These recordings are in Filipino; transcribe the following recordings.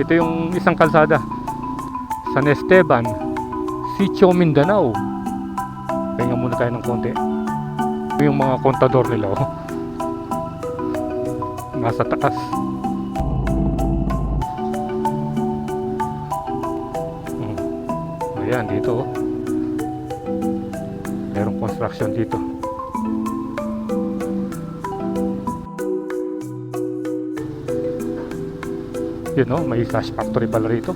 Ito yung isang kalsada, San Esteban, Sitio Mindanao. Pahinga muna tayo ng konti. Ito yung mga kontador nila, oh. Nasa taas. Ayan, dito, oh. Merong construction dito. Yun, oh, may sash factory pala rito.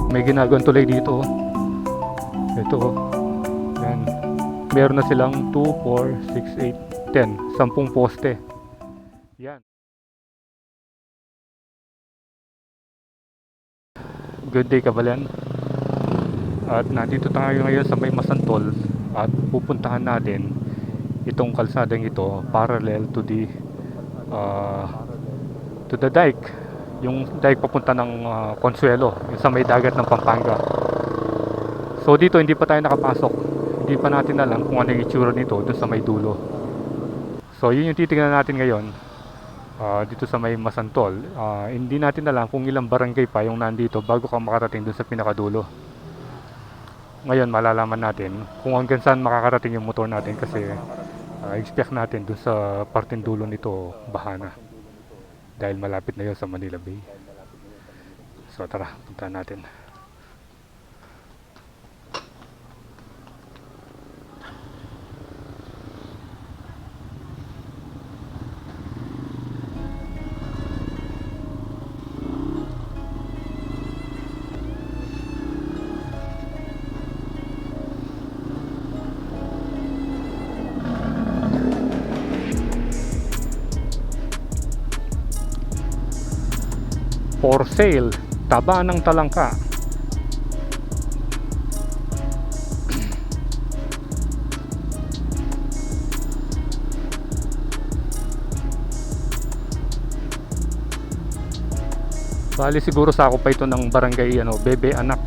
May ginagawang tulay dito, oh. Ito, oh. Ayan. Meron na silang 2, 4, 6, 8, 10 10 poste. Yan. Good day, kabalan. At nandito tayo ngayon sa may Masantol at pupuntahan natin itong kalsadang ito parallel to the dike, yung dike papunta ng Consuelo, yung sa may dagat ng Pampanga. So dito hindi pa tayo nakapasok, hindi pa natin alam kung ano yung itsura nito dun sa may dulo. So yun yung titingnan natin ngayon, dito sa may Masantol. Hindi natin alam kung ilang barangay pa yung nandito bago ka makarating dun sa pinakadulo. Ngayon malalaman natin kung hanggang saan makakarating yung motor natin, kasi expect natin dun sa parteng dulo nito baha na, dahil malapit na yun sa Manila Bay. So tara, puntahan natin. For sale, taba ng talangka. Bali siguro sakop pa ito ng barangay Bebe Anak.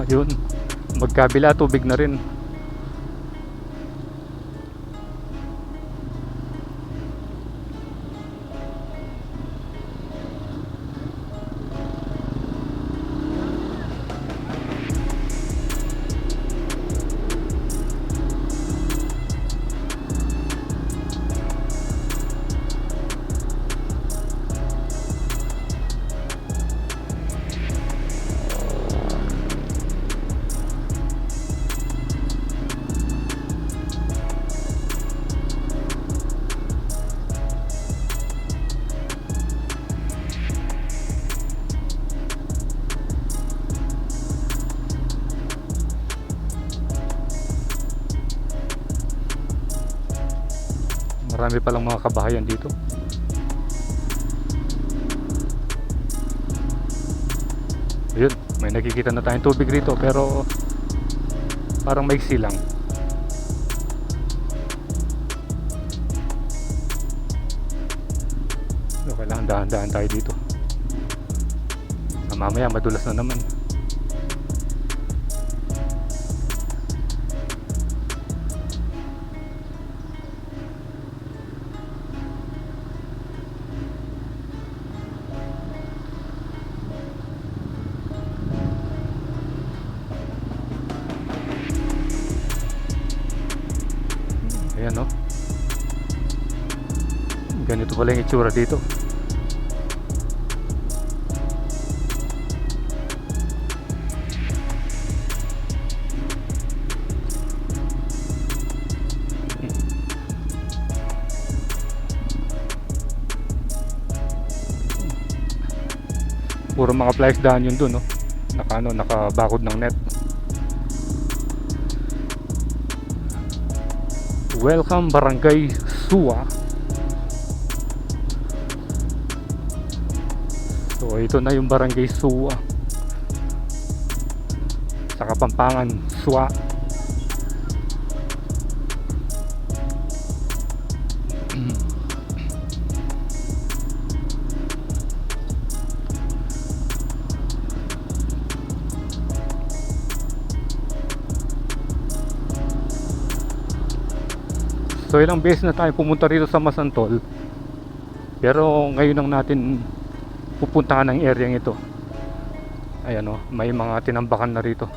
Yun. Magkabila tubig na rin. Marami palang mga kabahayan dito. Ayun, may nakikita na tayong tubig rito, pero parang maiksi lang. Kailangan dahan-dahan tayo dito. Mamaya madulas na naman. Ayan, no? Ganito pala yung itsura dito. Puro mga flies daan yun dun, no? Nakabakod ng net. Welcome Barangay Suwa. So ito na yung Barangay Suwa sa Kapampangan, Suwa. So ilang beses na tayo pumunta rito sa Masantol, pero ngayon lang natin pupuntahan ang area ito. Ayan o, may mga tinambakan na rito.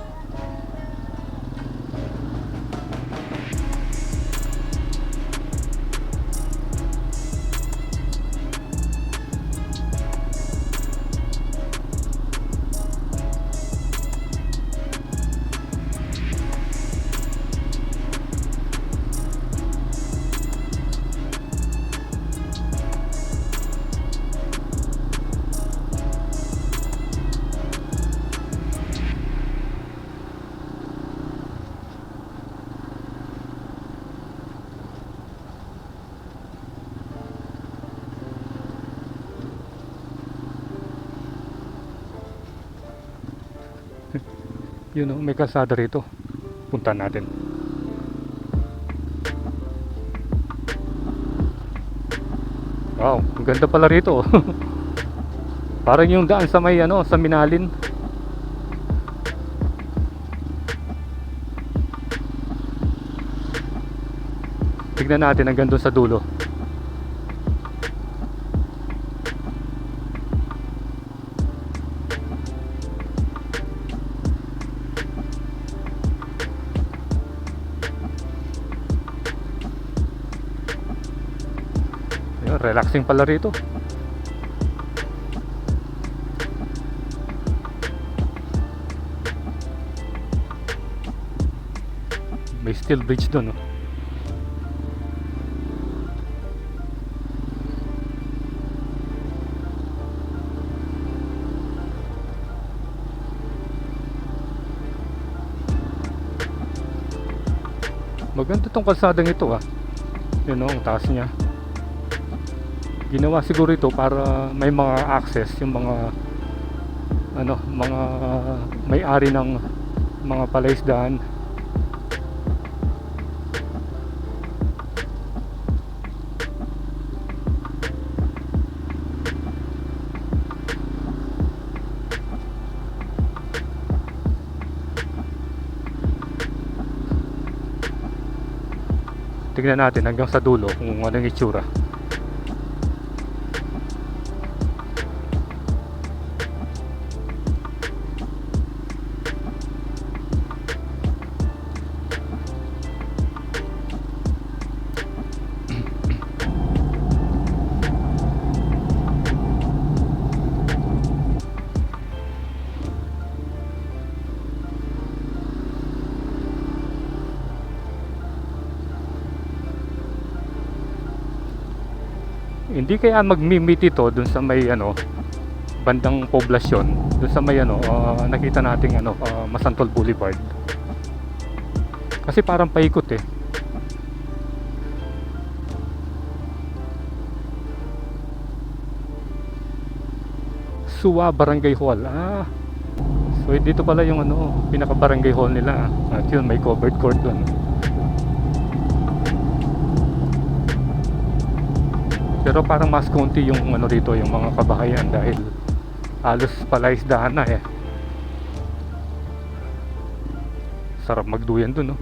Yun o, may kalsada rito. Punta natin. Wow, ang ganda pala rito. Parang yung daan sa may ano, sa Minalin. Tignan natin hanggang doon sa dulo. Ayun, relaxing pala rito. May steel bridge doon, oh. Maganda tong kalsadang ito, ah. Yun o, ang taas niya. Ginawa siguro ito para may mga access yung mga ano, mga may-ari ng mga palaisdaan. Tignan natin hanggang sa dulo kung anong itsura. Hindi kaya magmi-meet ito dun sa may ano, bandang poblasyon, dun sa may ano, nakita nating ano, Masantol Boulevard. Kasi parang paikot eh. Suwa Barangay Hall. So dito pala yung ano, pinaka barangay hall nila. At yun, may covered court dun. Pero parang mas konti yung ano dito, yung mga kabahayan dahil halos palaisdaan na eh. Sarap magduyan dun, no?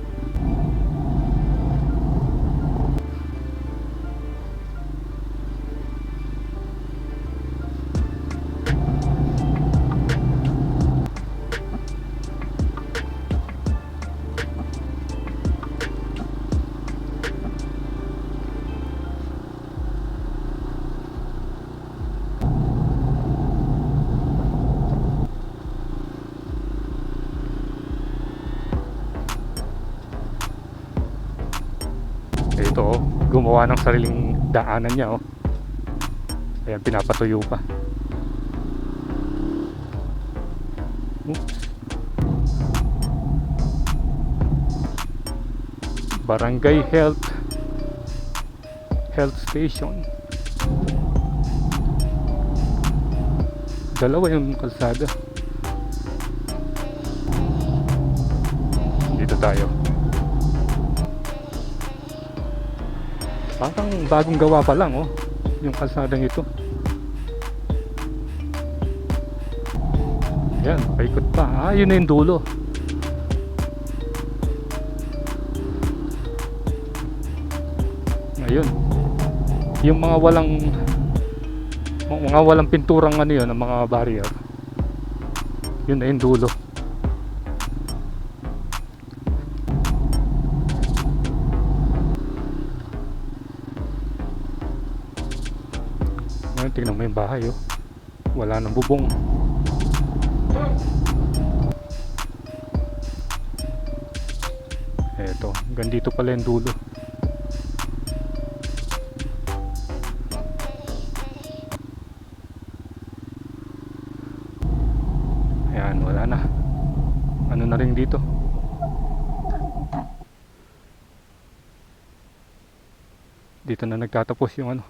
Ito, oh, gumawa ng sariling daanan niya, oh. Ayan, pinapatuyo pa. Oops. Barangay Health Station. Dalawa yung kalsada. Dito tayo. Parang bagong gawa pa lang, oh, yung kalsadang ito. Yan, paikot pa. Yun na yung dulo. Ayun, yung mga walang pinturang ano yun, ang mga barrier, yun na yung dulo. Ngayon tingnan mo yung bahay, oh, wala nang bubong. Eto, hanggang dito pala yung dulo. Ayan, wala na. Ano na rin dito. Dito na nagtatapos yung ano.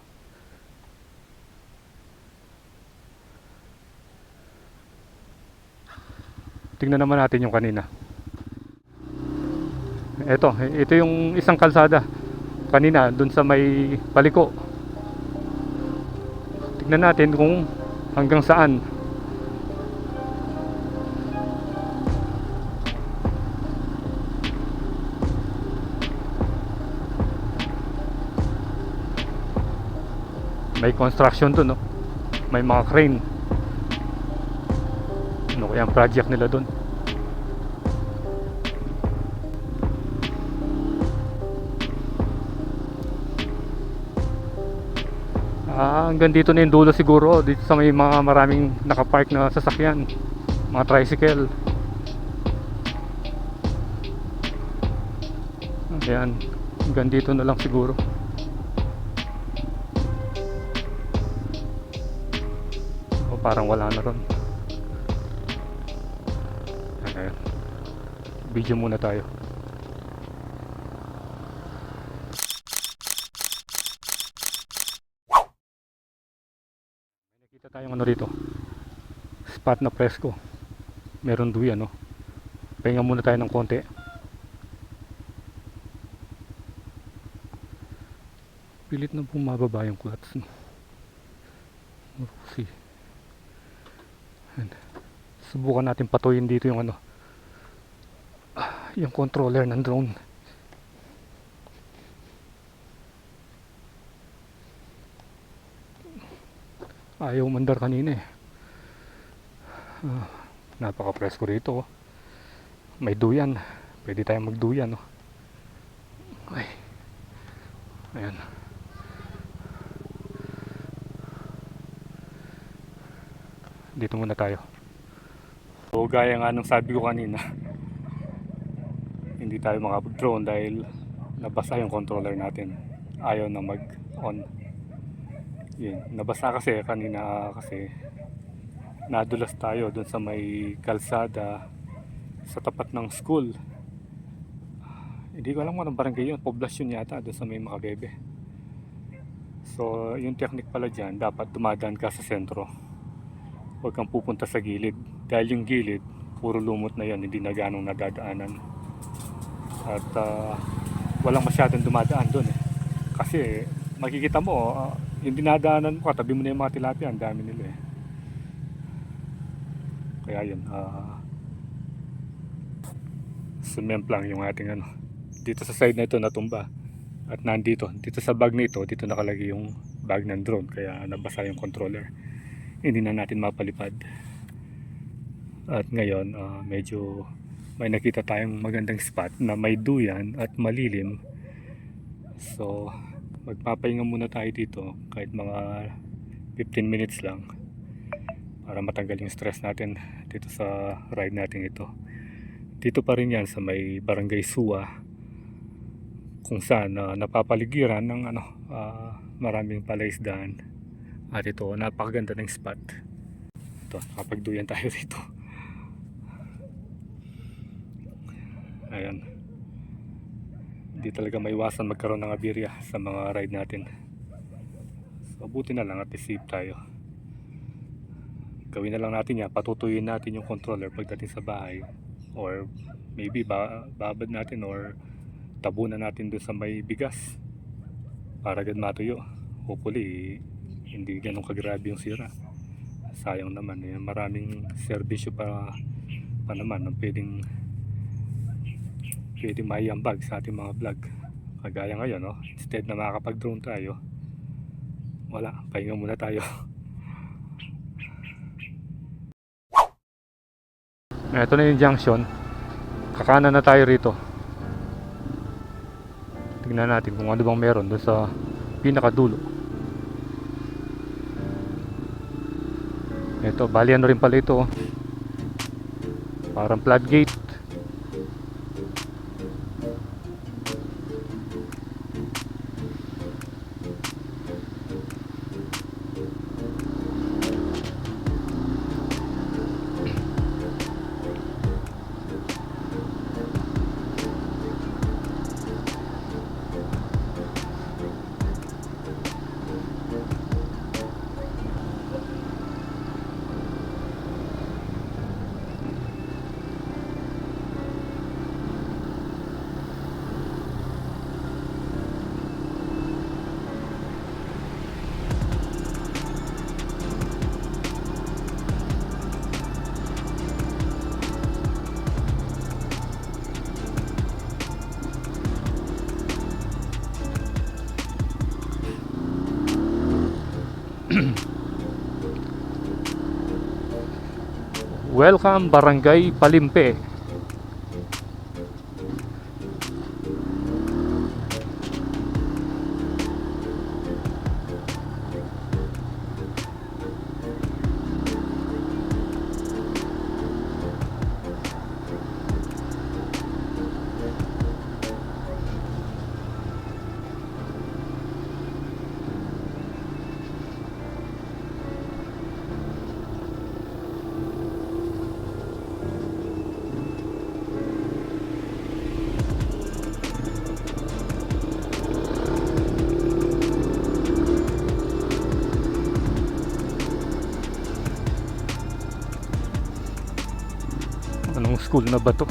Tingnan naman natin yung kanina. Ito yung isang kalsada. Kanina, dun sa may paliko. Tingnan natin kung hanggang saan. May construction dun, no? May mga crane. Ano kaya ang project nila dun? Hanggang dito na yung dulo siguro. Dito sa may mga maraming nakapark na sasakyan, mga tricycle. Ayan, hanggang dito na lang siguro. O parang wala na ron. Ayan, video muna tayo. Nakita tayong ano rito, spot na presko. Meron duyan, no? Pahinga muna tayo ng konti. Pilit na bumababa yung clutch, no? Rusi. Subukan natin patuyin dito yung ano, yung controller ng drone. Ayaw mandar kanina, eh. Napaka presko rito, oh. May duyan, pwede tayong magduyan, no? Ay, ayan. Dito muna tayo. So gaya nga nung sabi ko kanina, hindi tayo makapag-drone dahil nabasa yung controller natin. Ayaw na mag-on. Yun, nabasa kasi kanina, kasi nadulas tayo dun sa may kalsada sa tapat ng school. Hindi ko alam kung anong barangay yun, poblasyon yata dun sa may Makabebe. So yung technique pala dyan, dapat dumadaan ka sa sentro, huwag kang pupunta sa gilid, dahil yung gilid puro lumot na yan, hindi na ganong nadadaanan. At walang masyadong dumadaan dun, eh. Kasi makikita mo, yung dinadaanan mo, katabi mo na yung mga tilapia, ang dami nila, eh. Kaya yun, sumemplang yung ating ano. Dito sa side na ito natumba, at nandito, dito sa bag nito, dito nakalagay yung bag ng drone, kaya nabasa yung controller, hindi na natin mapalipad. At ngayon, medyo may nakita tayong magandang spot na may duyan at malilim. So magpapahinga muna tayo dito kahit mga 15 minutes lang, para matanggal yung stress natin dito sa ride natin ito. Dito pa rin yan sa may Barangay Suwa, kung saan napapaligiran ng maraming palaisdaan. At ito, napakaganda ng spot. Ito, nakapagduyan tayo dito. Ayan, hindi talaga maiwasan magkaroon ng aberya sa mga ride natin. So buti na lang at safe tayo. Gawin na lang natin yan, patutuyin natin yung controller pagdating sa bahay, or maybe babad natin or tabunan natin doon sa may bigas para agad matuyo. Hopefully hindi ganun kagrabe yung sira. Sayang naman, eh, maraming serbisyo pa naman na pwedeng maiambag sa ating mga vlog. Kagaya ngayon, no? Instead na makakapag-drone tayo, wala, pahinga muna tayo. Ito na yung junction. Kakanan na tayo rito. Tignan natin kung ano bang meron doon sa pinakadulo. Ito, bali ano rin pala ito. Parang floodgate. Welcome Barangay Palimpe. Anong school na ba to?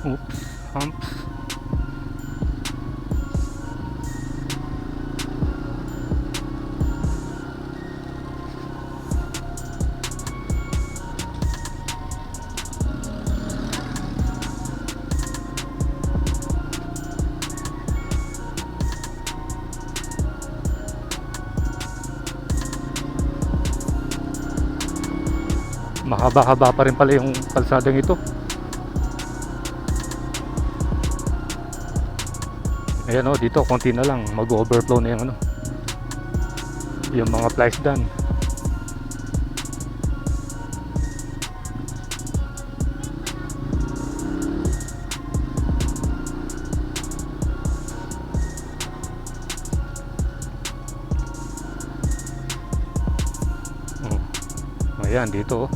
Oops, humps. Mahaba-haba pa rin pala yung kalsadang ito. Ayan, oh, dito konti na lang mag-overflow na yung ano, yung mga flies done. Ayan, dito, oh.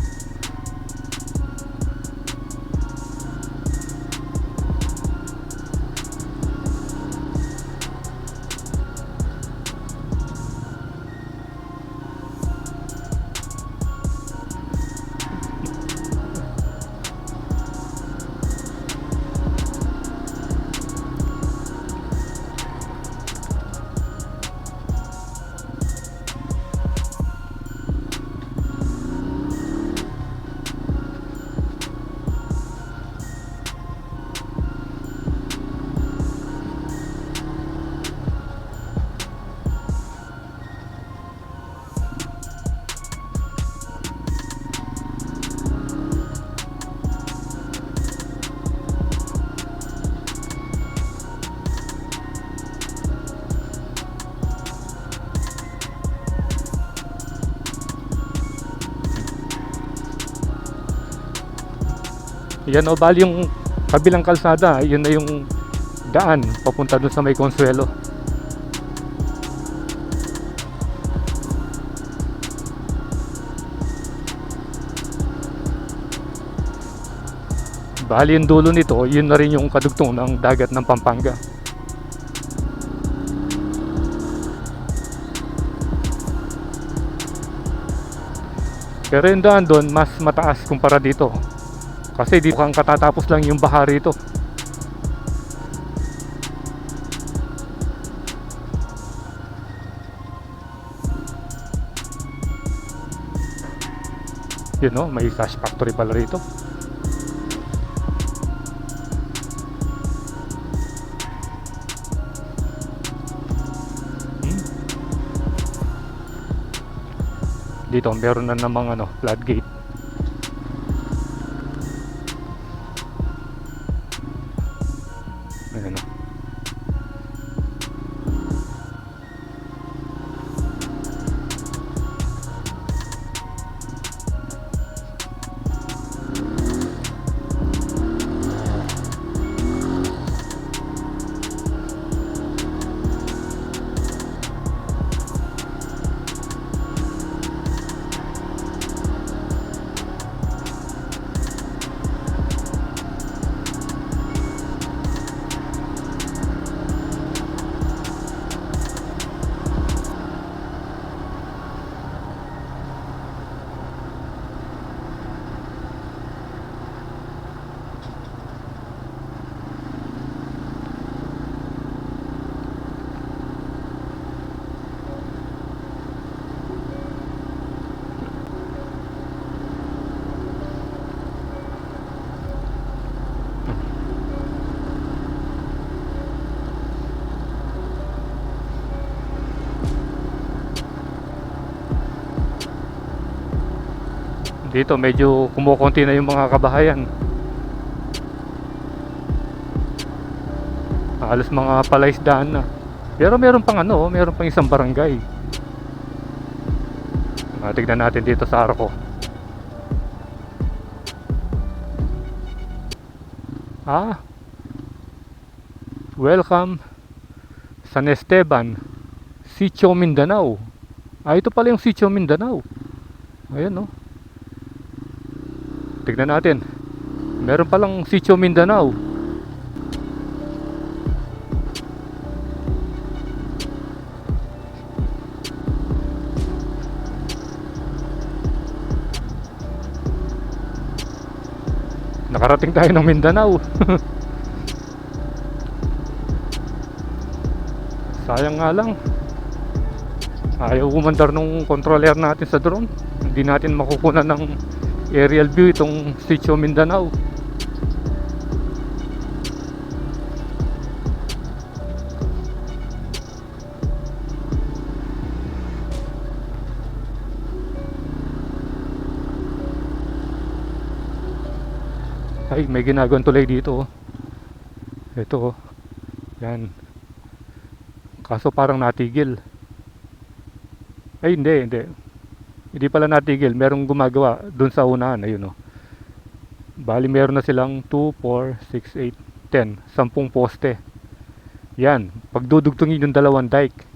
Yan o, bali yung kabilang kalsada, yun na yung daan papunta dun sa may Consuelo. Bali yung dulo nito, yun na rin yung kadugtong ng dagat ng Pampanga. Pero yung daan doon mas mataas kumpara dito. Kasi dito kang katatapos lang yung baha rito. Yun no, may sash factory pala rito. Dito meron na namang floodgate. Ayan o. Dito medyo kumukonti na yung mga kabahayan. Halos mga palaisdaan na. Pero meron pang meron pang isang barangay. Tignan natin dito sa Arco. Welcome San Esteban, Sitio Mindanao. Ito pala yung Sitio Mindanao. Ayan no. Tignan natin. Meron palang Sitio Mindanao. Nakarating tayo ng Mindanao. Sayang nga lang, ayaw umandar nung controller natin sa drone. Hindi natin makukunan ng aerial view itong Sitio Mindanao. Ay, may ginagawang tulay dito. Ito. Yan. Kaso parang natigil. Ay, hindi. Hindi pala natigil. Merong gumagawa dun sa unahan. Ayun o. Bali meron na silang 2, 4, 6, 8, 10. 10 poste. Yan. Pagdudugtungin yung dalawang dike,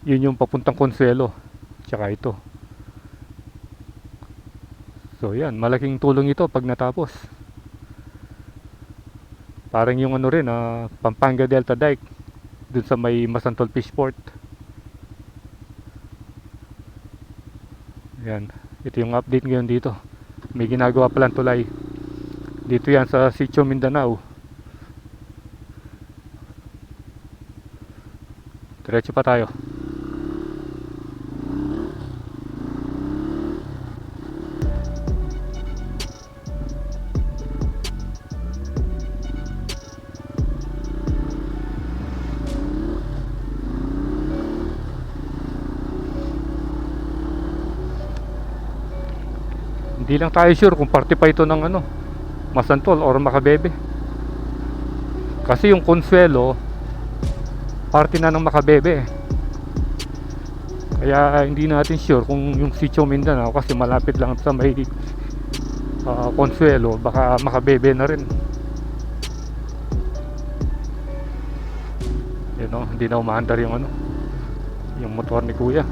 yun yung papuntang Consuelo. Tsaka ito. So yan, malaking tulong ito pag natapos. Parang yung rin, Pampanga Delta Dike dun sa may Masantol Fishport. Yan, ito yung update ngayon dito. May ginagawa palang tulay. Dito yan sa Sitio Mindanao. Diretso pa tayo. Hindi lang tayo sure kung parte pa ito ng Masantol or Macabebe. Kasi yung Consuelo parte na ng Macabebe. Kaya hindi natin sure kung yung Sitio Mindanao, kasi malapit lang sa may Consuelo, baka makabebe na rin. You know, hindi na umaandar yung ano, yung motor ni kuya.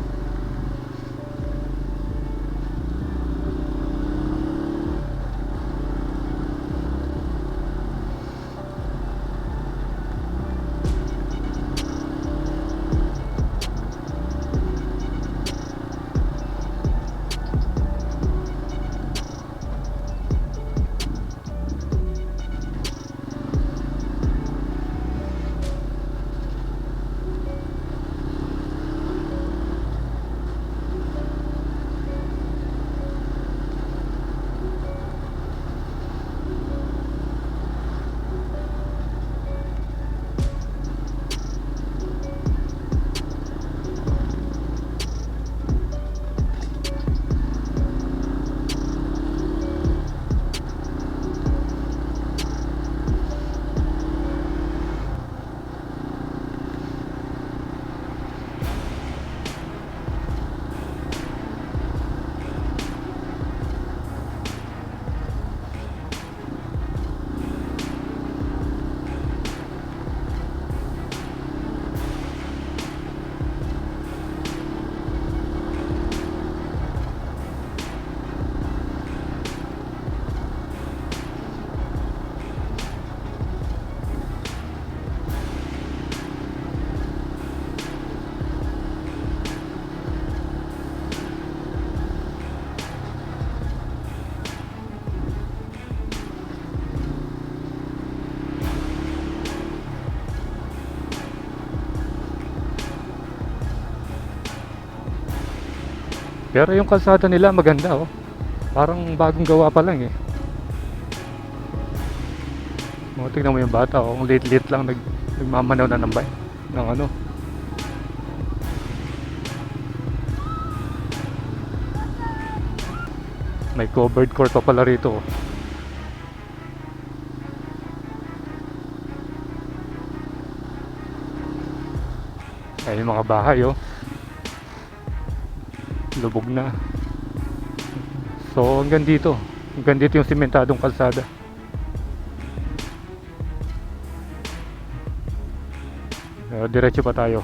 Pero yung kalsada nila maganda, oh. Parang bagong gawa pa lang eh. Oh, tingnan mo yung bata, oh. Ang liit-liit lang nagmamanaw na ng bike ng ano. May covered court pa pala rito, oh. Ay, yung mga bahay, oh. Lubog na. So hanggang dito yung simentadong kalsada. Diretso pa tayo.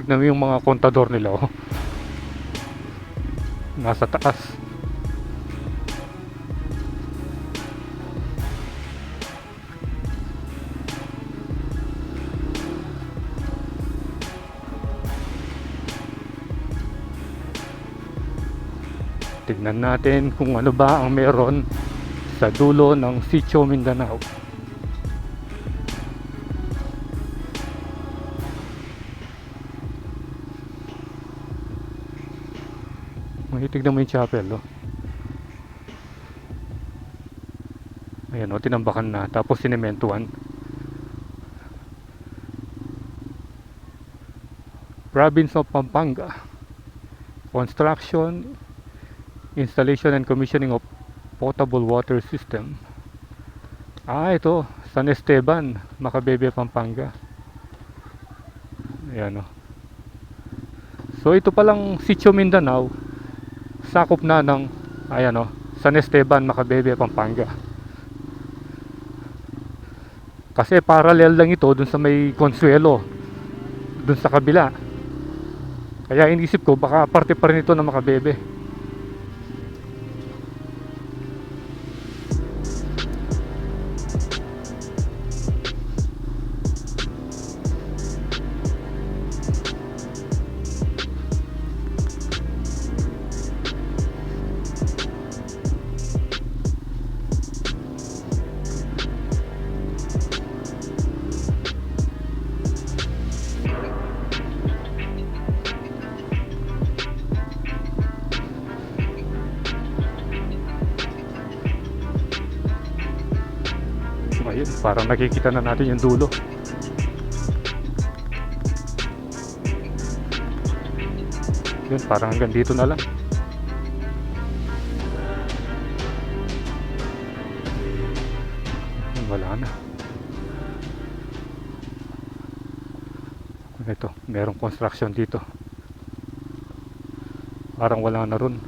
Tignan mo yung mga kontador nila, oh. Nasa taas. Tignan natin kung ano ba ang meron sa dulo ng Sitio Mindanao. Tignan mo yung chapel, oh. Ayan, oh, tinambakan na tapos sinementuhan. Province of Pampanga. Construction, installation and commissioning of potable water system. Ito, San Esteban, Macabebe, Pampanga. Ayan, oh. So ito palang Sitio Mindanao, sakop na ng, ayan, oh, San Esteban, Macabebe, Pampanga. Kasi parallel lang ito dun sa may Consuelo, dun sa kabila. Kaya inisip ko baka parte pa rin ito ng Macabebe. Ayun, parang nakikita na natin yung dulo. Yun, parang hanggang dito na lang. Wala na. Ito, merong construction dito. Parang wala na ron.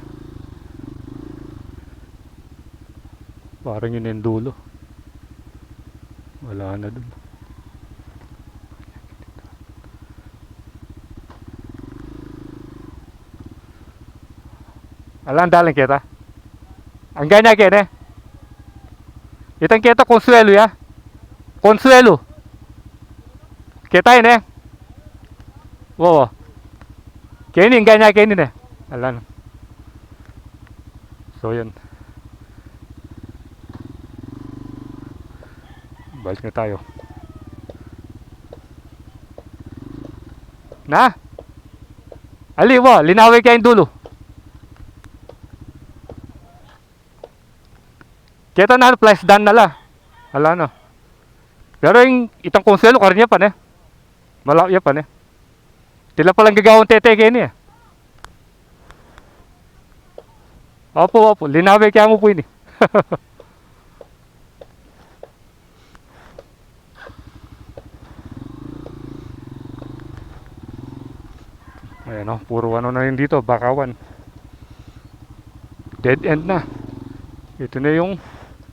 Parang yun yung dulo. Wala na dun. Alam dalang kita. Ang ganyan kene. Itang kita Consuelo ya. Consuelo. Kita ini. Wow. Kini ang ganyan kini ne. Alam. So yun. Balik na tayo. Na? Ali wo, linawin kayo dulo. Kita na flash down na la. Ala no. Pero yung itang Consuelo karnya pa ne. Malaki pa ne. Tila palang gagawang tete kayo niya. Opo, linawin kaya mo po ini. Ayan o, puro ano na yun dito, bakawan. Dead end na. Ito na yung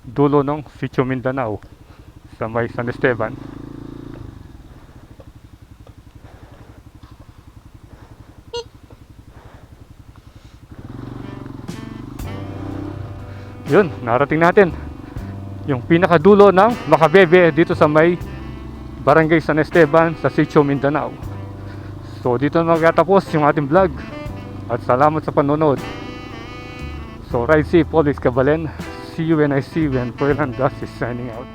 dulo ng Sitio Mindanao sa may San Esteban. Yun, narating natin yung pinakadulo ng Macabebe dito sa may Barangay San Esteban sa Sitio Mindanao. So dito na magtatapos yung ating vlog. At salamat sa panonood. So ride safe always, Kabalen. See you when I see you, and Fernandez is signing out.